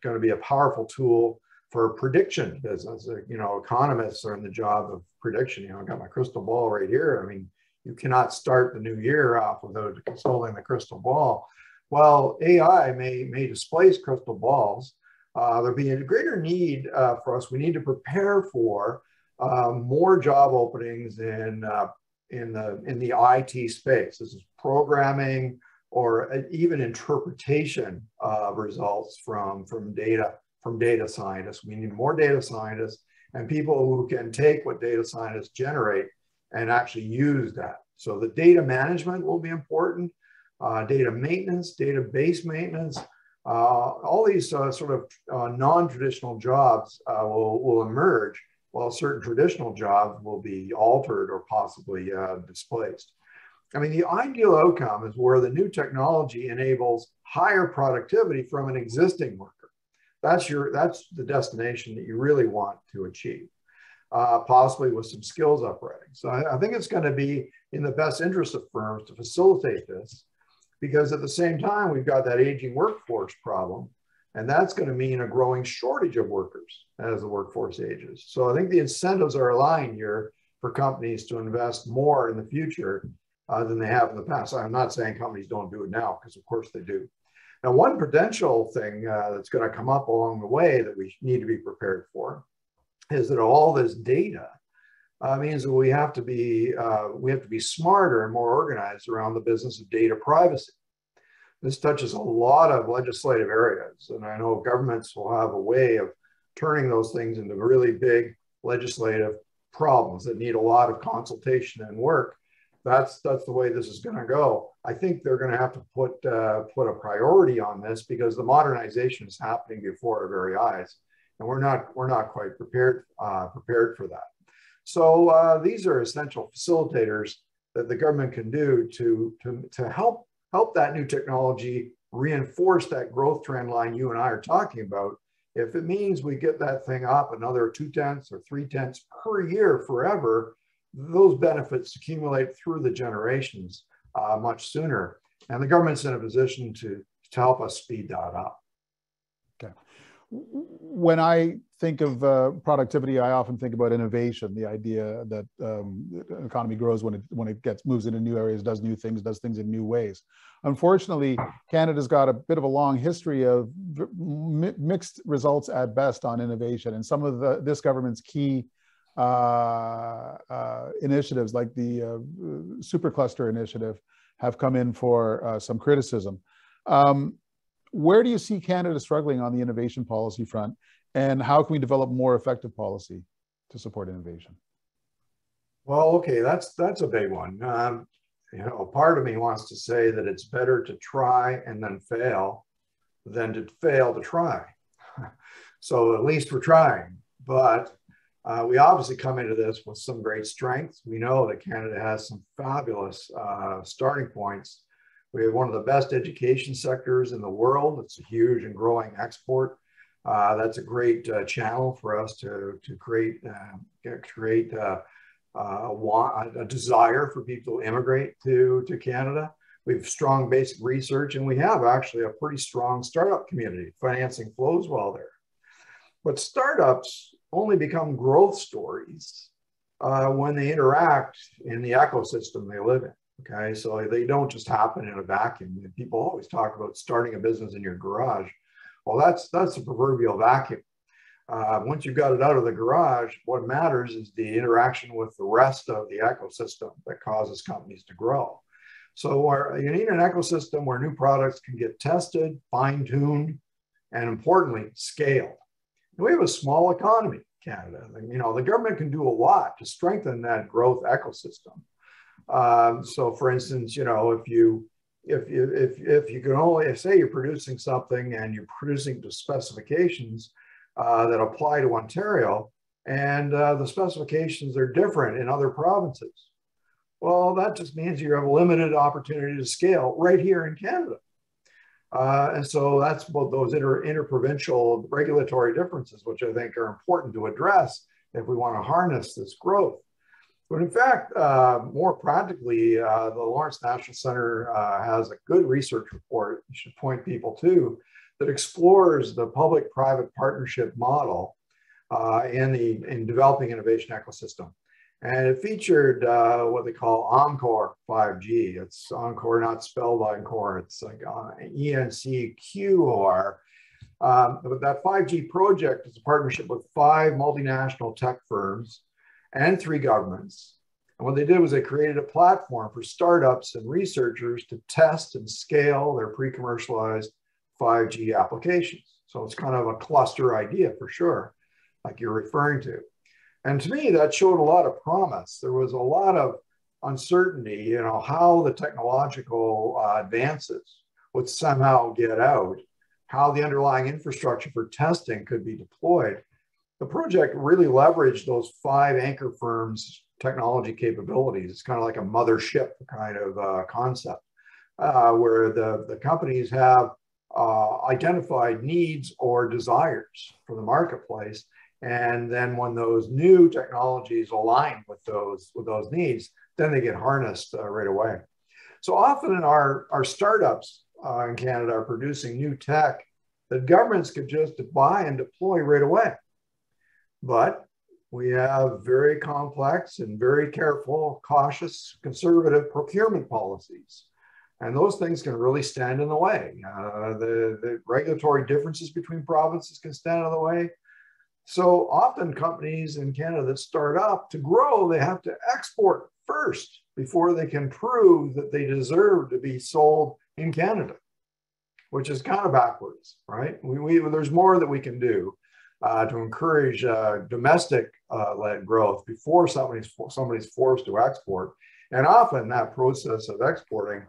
going to be a powerful tool for prediction business. Economists are in the job of prediction. You know, I got my crystal ball right here. I mean, you cannot start the new year off without consulting the crystal ball. Well, AI may displace crystal balls. There'll be a greater need for us. We need to prepare for more job openings in the IT space. This is programming or even interpretation of results from data scientists. We need more data scientists and people who can take what data scientists generate and actually use that. So the data management will be important, data maintenance, database maintenance, all these sort of non-traditional jobs will emerge, while certain traditional jobs will be altered or possibly displaced. I mean, the ideal outcome is where the new technology enables higher productivity from an existing worker. That's the destination that you really want to achieve, possibly with some skills upgrading. So I think it's going to be in the best interest of firms to facilitate this, because at the same time, we've got that aging workforce problem, and that's going to mean a growing shortage of workers as the workforce ages. So I think the incentives are aligned here for companies to invest more in the future than they have in the past. I'm not saying companies don't do it now, because of course they do. Now, one potential thing that's going to come up along the way that we need to be prepared for is that all this data means that we have to be smarter and more organized around the business of data privacy. This touches a lot of legislative areas, and I know governments will have a way of turning those things into really big legislative problems that need a lot of consultation and work. That's the way this is going to go. I think they're going to have to put a priority on this, because the modernization is happening before our very eyes, and we're not quite prepared for that. So these are essential facilitators that the government can do to help that new technology reinforce that growth trend line you and I are talking about. If it means we get that thing up another 0.2 or 0.3 per year forever, those benefits accumulate through the generations much sooner. And the government's in a position to help us speed that up. Okay. When I think of productivity, I often think about innovation, the idea that an economy grows when it moves into new areas, does new things, does things in new ways. Unfortunately, Canada's got a bit of a long history of mixed results at best on innovation, and some of this government's key initiatives, like the supercluster initiative, have come in for some criticism. Where do you see Canada struggling on the innovation policy front, and how can we develop more effective policy to support innovation? Well, okay, that's a big one. You know, part of me wants to say that it's better to try and then fail than to fail to try. So at least we're trying, but we obviously come into this with some great strengths. We know that Canada has some fabulous starting points. We have one of the best education sectors in the world. It's a huge and growing export. That's a great channel for us to create a desire for people to immigrate to Canada. We have strong basic research, and we have actually a pretty strong startup community. Financing flows well there. But startups only become growth stories when they interact in the ecosystem they live in. Okay, so they don't just happen in a vacuum. People always talk about starting a business in your garage. Well, that's the proverbial vacuum. Once you've got it out of the garage, what matters is the interaction with the rest of the ecosystem that causes companies to grow. So you need an ecosystem where new products can get tested, fine-tuned, and importantly, scaled. We have a small economy, Canada. You know, the government can do a lot to strengthen that growth ecosystem. So, for instance, you know, if you can only say you're producing something and you're producing to specifications that apply to Ontario, and the specifications are different in other provinces, well, that just means you have a limited opportunity to scale right here in Canada. And so that's both those interprovincial regulatory differences, which I think are important to address if we want to harness this growth. But in fact, more practically, the Lawrence National Center has a good research report you should point people to that explores the public-private partnership model in developing innovation ecosystem. And it featured what they call Encore 5G. It's Encore, not spelled Encore. It's like ENCQR. But that 5G project is a partnership with 5 multinational tech firms and 3 governments. And what they did was they created a platform for startups and researchers to test and scale their pre-commercialized 5G applications. So it's kind of a cluster idea for sure, like you're referring to. And to me, that showed a lot of promise. There was a lot of uncertainty, you know, how the technological advances would somehow get out, how the underlying infrastructure for testing could be deployed. The project really leveraged those 5 anchor firms' technology capabilities. It's kind of like a mothership kind of concept, where the companies have identified needs or desires for the marketplace. And then when those new technologies align with those needs, then they get harnessed right away. So often in our startups in Canada are producing new tech that governments could just buy and deploy right away. But we have very complex and very careful, cautious, conservative procurement policies. And those things can really stand in the way. The regulatory differences between provinces can stand in the way. So often companies in Canada that start up, to grow, they have to export first before they can prove that they deserve to be sold in Canada, which is kind of backwards, right? There's more that we can do to encourage domestic-led growth before somebody's forced to export. And often that process of exporting,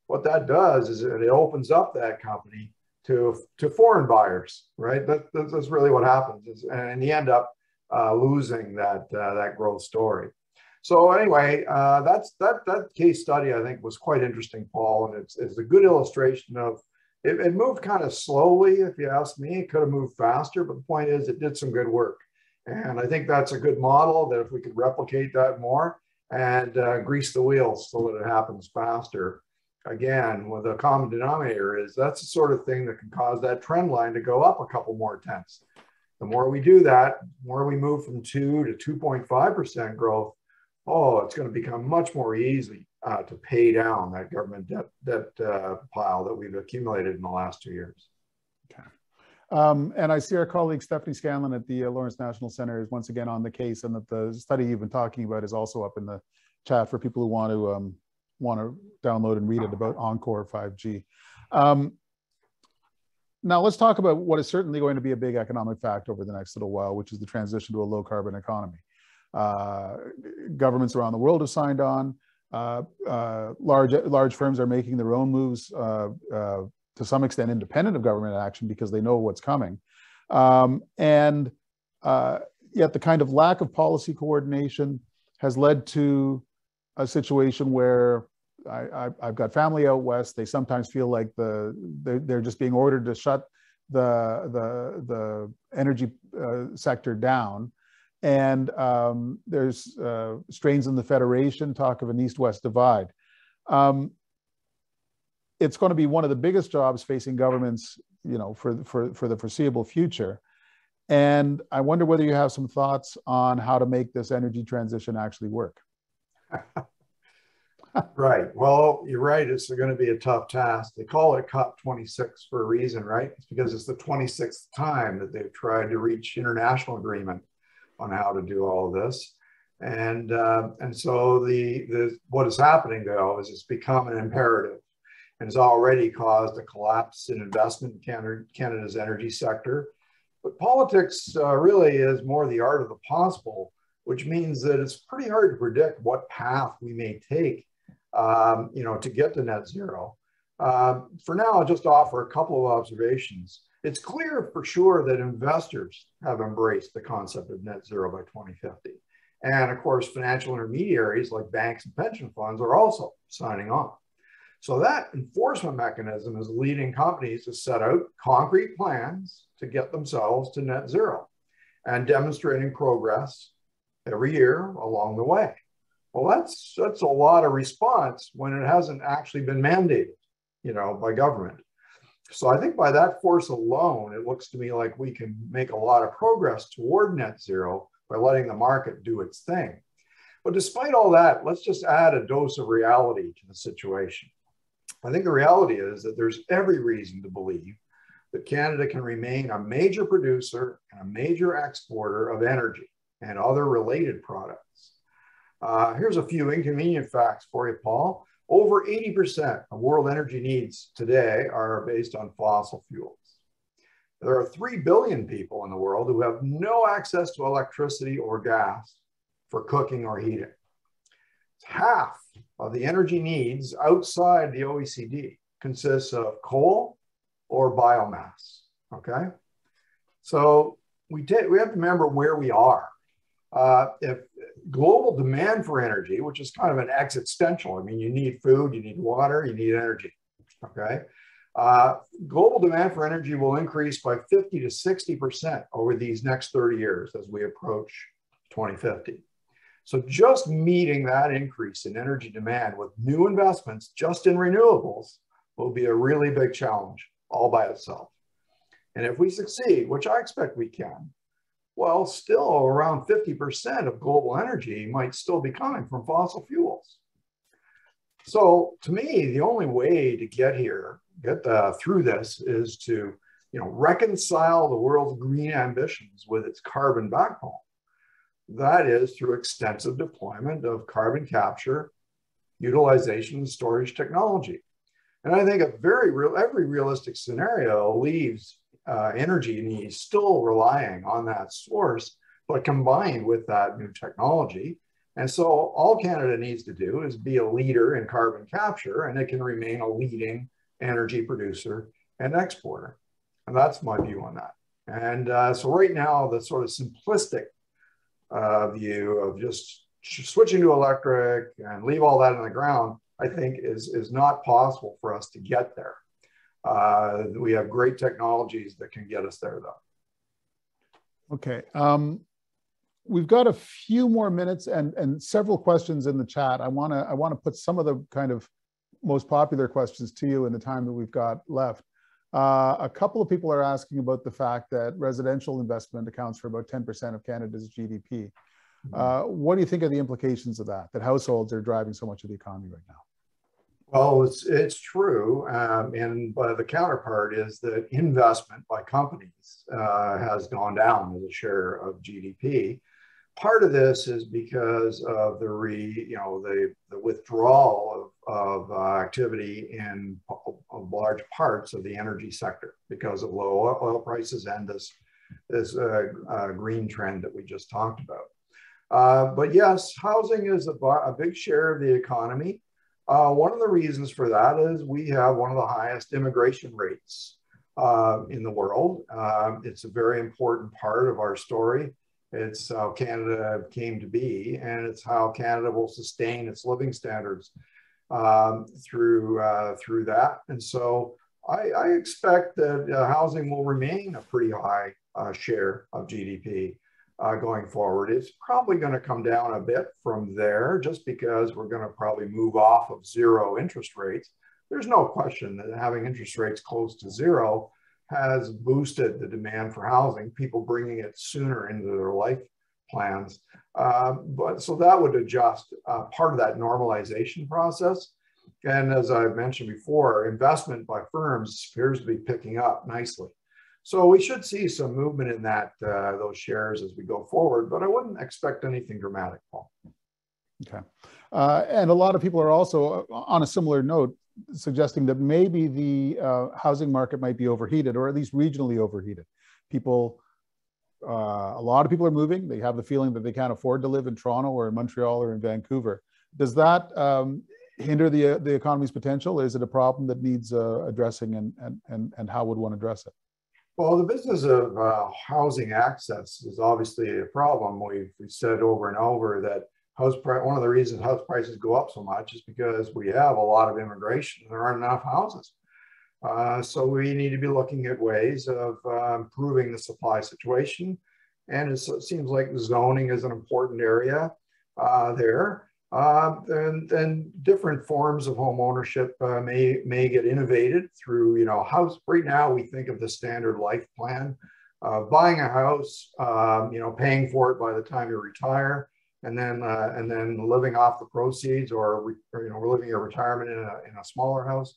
what that does is it opens up that company to foreign buyers, right? That's really what happens, and you end up losing that growth story. So anyway, that case study I think was quite interesting, Paul, and it's a good illustration of it moved kind of slowly, if you ask me. It could have moved faster, but the point is it did some good work, and I think that's a good model that if we could replicate that more and grease the wheels so that it happens faster. Again, with a common denominator is that's the sort of thing that can cause that trend line to go up a couple more tenths. The more we do that, the more we move from 2 to 2.5% growth, it's going to become much more easy to pay down that government debt pile that we've accumulated in the last 2 years. Okay. And I see our colleague Stephanie Scanlon at the Lawrence National Center is once again on the case, and that the study you've been talking about is also up in the chat for people who want to download and read it about Encore 5G. Now let's talk about what is certainly going to be a big economic factor over the next little while, which is the transition to a low carbon economy. Governments around the world have signed on. Large firms are making their own moves to some extent independent of government action because they know what's coming. And yet the kind of lack of policy coordination has led to a situation where I've got family out west. They sometimes feel like they're just being ordered to shut the energy sector down, and there's strains in the federation, talk of an east-west divide. It's going to be one of the biggest jobs facing governments, you know, for the foreseeable future. And I wonder whether you have some thoughts on how to make this energy transition actually work. Right. Well, you're right. It's going to be a tough task. They call it COP26 for a reason, right? It's because it's the 26th time that they've tried to reach international agreement on how to do all of this. And so what is happening, though, is it's become an imperative and has already caused a collapse in investment in Canada's energy sector. But politics really is more the art of the possible, which means that it's pretty hard to predict what path we may take to get to net zero. For now, I'll just offer a couple of observations. It's clear for sure that investors have embraced the concept of net zero by 2050. And of course, financial intermediaries like banks and pension funds are also signing on. So that enforcement mechanism is leading companies to set out concrete plans to get themselves to net zero and demonstrating progress every year along the way. Well, that's a lot of response when it hasn't actually been mandated, by government. So I think by that force alone, it looks to me like we can make a lot of progress toward net zero by letting the market do its thing. But despite all that, let's just add a dose of reality to the situation. I think the reality is that there's every reason to believe that Canada can remain a major producer and a major exporter of energy and other related products. Here's a few inconvenient facts for you, Paul. Over 80% of world energy needs today are based on fossil fuels. There are 3 billion people in the world who have no access to electricity or gas for cooking or heating. Half of the energy needs outside the OECD consists of coal or biomass, okay? So we have to remember where we are. If global demand for energy, which is kind of an existential, I mean, you need food, you need water, you need energy, okay? Global demand for energy will increase by 50 to 60% over these next 30 years as we approach 2050. So just meeting that increase in energy demand with new investments just in renewables will be a really big challenge all by itself. And if we succeed, which I expect we can, well, still around 50% of global energy might still be coming from fossil fuels. So to me, the only way to get through this is to, reconcile the world's green ambitions with its carbon backbone. That is through extensive deployment of carbon capture, utilization, and storage technology. And I think every realistic scenario leaves energy needs still relying on that source, but combined with that new technology. And so all Canada needs to do is be a leader in carbon capture, and it can remain a leading energy producer and exporter. And that's my view on that. And so right now, the sort of simplistic view of just switching to electric and leave all that in the ground, I think is not possible for us to get there. We have great technologies that can get us there, though. Okay. We've got a few more minutes and several questions in the chat. I want to put some of the kind of most popular questions to you in the time that we've got left. A couple of people are asking about the fact that residential investment accounts for about 10% of Canada's GDP. What do you think of the implications of that households are driving so much of the economy right now? Well, it's true. And the counterpart is that investment by companies has gone down as a share of GDP. Part of this is because of the withdrawal of activity in large parts of the energy sector because of low oil prices and this green trend that we just talked about. But yes, housing is a big share of the economy. One of the reasons for that is we have one of the highest immigration rates in the world. It's a very important part of our story. It's how Canada came to be, and it's how Canada will sustain its living standards through that. And so I expect that housing will remain a pretty high share of GDP going forward. It's probably going to come down a bit from there just because we're going to probably move off of zero interest rates. There's no question that having interest rates close to zero has boosted the demand for housing, people bringing it sooner into their life plans. But so that would adjust part of that normalization process. And as I've mentioned before, investment by firms appears to be picking up nicely. So we should see some movement in those shares as we go forward, but I wouldn't expect anything dramatic, Paul. Okay. And a lot of people are also on a similar note suggesting that maybe the housing market might be overheated, or at least regionally overheated. A lot of people are moving. They have the feeling that they can't afford to live in Toronto or in Montreal or in Vancouver. Does that hinder the economy's potential? Is it a problem that needs addressing, and how would one address it? Well, the business of housing access is obviously a problem. We've said over and over that one of the reasons house prices go up so much is because we have a lot of immigration. There aren't enough houses. So we need to be looking at ways of improving the supply situation. And it seems like zoning is an important area there. And different forms of home ownership may get innovated through, house. Right now, we think of the standard life plan, buying a house, paying for it by the time you retire. and then living off the proceeds, or we're living a retirement in a smaller house.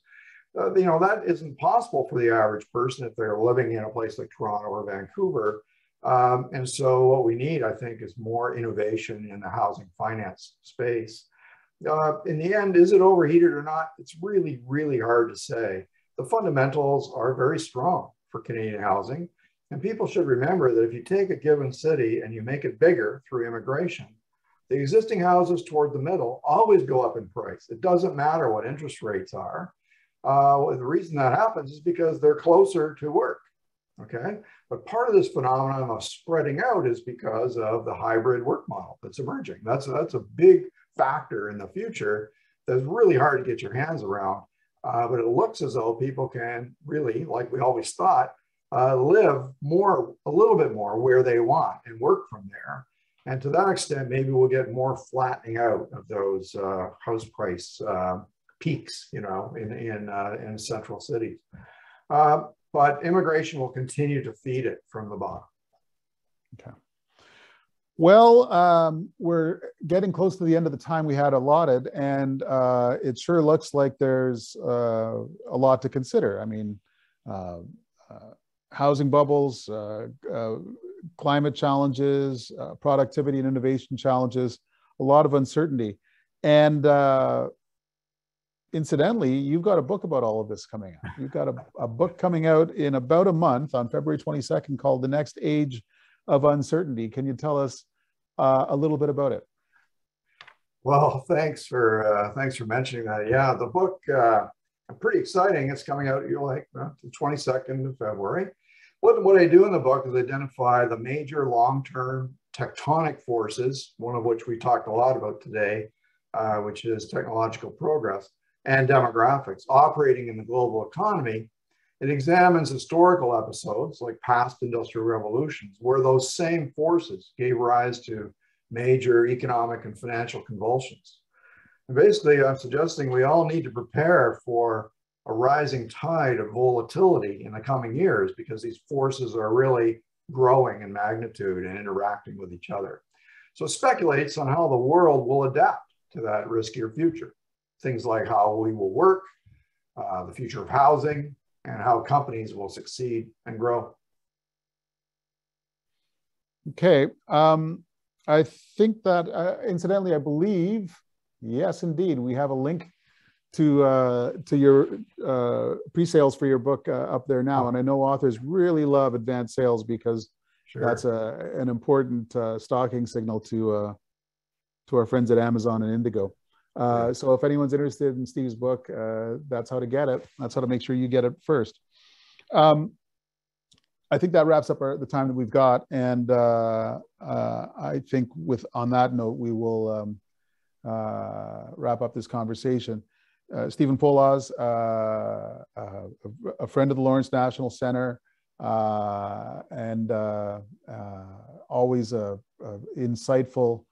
That isn't possible for the average person if they're living in a place like Toronto or Vancouver. And so what we need, I think, is more innovation in the housing finance space. In the end, is it overheated or not? It's really, really hard to say. The fundamentals are very strong for Canadian housing. And people should remember that if you take a given city and you make it bigger through immigration, the existing houses toward the middle always go up in price. It doesn't matter what interest rates are. The reason that happens is because they're closer to work. Okay, but part of this phenomenon of spreading out is because of the hybrid work model that's emerging. That's a big factor in the future that's really hard to get your hands around. But it looks as though people can really, like we always thought, live a little bit more where they want and work from there. And to that extent, maybe we'll get more flattening out of those house price peaks, in central cities. But immigration will continue to feed it from the bottom. Okay. Well, we're getting close to the end of the time we had allotted, and it sure looks like there's a lot to consider. I mean, housing bubbles, climate challenges, productivity and innovation challenges, a lot of uncertainty. And incidentally, you've got a book about all of this coming out. You've got a book coming out in about a month on February 22nd called The Next Age of Uncertainty. Can you tell us a little bit about it? Well, thanks for mentioning that. Yeah, the book, pretty exciting. It's coming out the 22nd of February. What I do in the book is identify the major long-term tectonic forces, one of which we talked a lot about today, which is technological progress and demographics operating in the global economy. It examines historical episodes like past industrial revolutions, where those same forces gave rise to major economic and financial convulsions. And basically, I'm suggesting we all need to prepare for a rising tide of volatility in the coming years, because these forces are really growing in magnitude and interacting with each other. So it speculates on how the world will adapt to that riskier future. Things like how we will work, the future of housing, and how companies will succeed and grow. Okay. I think that, incidentally, I believe, yes, indeed, we have a link to your pre-sales for your book up there now. And I know authors really love advanced sales because that's an important stocking signal to our friends at Amazon and Indigo. So if anyone's interested in Steve's book, that's how to get it. That's how to make sure you get it first. I think that wraps up the time that we've got. And I think on that note, we will wrap up this conversation. Stephen Poloz, a friend of the Lawrence National Center, and always a insightful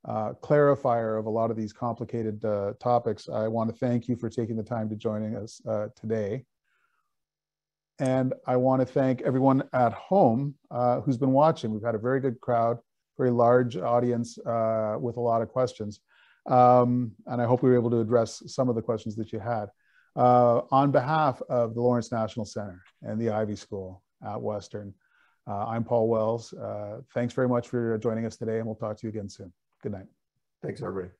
clarifier of a lot of these complicated topics. I want to thank you for taking the time to joining us today. And I want to thank everyone at home who's been watching. We've had a very good crowd, very large audience with a lot of questions. And I hope we were able to address some of the questions that you had. On behalf of the Lawrence National Center and the Ivey School at Western, I'm Paul Wells. Thanks very much for joining us today, and we'll talk to you again soon. Good night. Thanks, everybody.